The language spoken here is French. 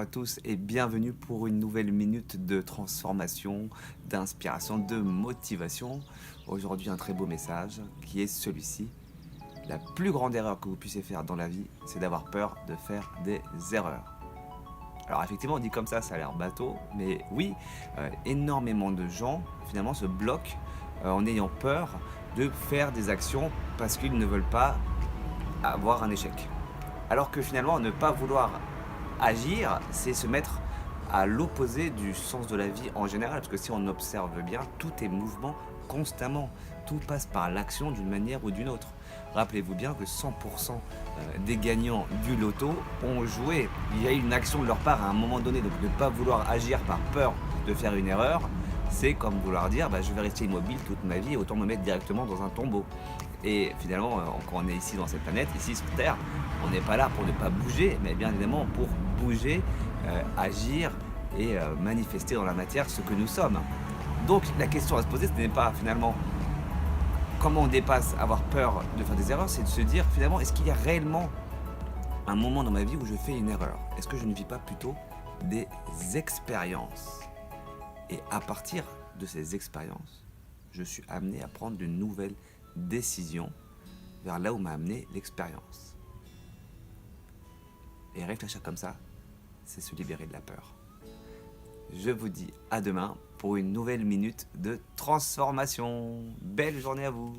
tous et bienvenue pour une nouvelle minute de transformation, d'inspiration, de motivation. Aujourd'hui, un très beau message qui est celui-ci. La plus grande erreur que vous puissiez faire dans la vie, c'est d'avoir peur de faire des erreurs. Alors effectivement, on dit comme ça a l'air bateau, mais oui, énormément de gens finalement se bloquent en ayant peur de faire des actions parce qu'ils ne veulent pas avoir un échec. Alors que finalement, ne pas vouloir agir, c'est se mettre à l'opposé du sens de la vie en général, parce que si on observe bien, tout est mouvement constamment. Tout passe par l'action d'une manière ou d'une autre. Rappelez-vous bien que 100% des gagnants du loto ont joué. Il y a eu une action de leur part à un moment donné, donc ne pas vouloir agir par peur de faire une erreur, c'est comme vouloir dire je vais rester immobile toute ma vie, autant me mettre directement dans un tombeau. Et finalement, quand on est ici dans cette planète, ici sur Terre, on n'est pas là pour ne pas bouger, mais bien évidemment pour bouger, agir et manifester dans la matière ce que nous sommes. Donc la question à se poser, ce n'est pas finalement comment on dépasse avoir peur de faire des erreurs, c'est de se dire finalement est-ce qu'il y a réellement un moment dans ma vie où je fais une erreur? Est-ce que je ne vis pas plutôt des expériences? Et à partir de ces expériences, je suis amené à prendre de nouvelles décisions vers là où m'a amené l'expérience. Et réfléchir comme ça, c'est se libérer de la peur. Je vous dis à demain pour une nouvelle minute de transformation. Belle journée à vous!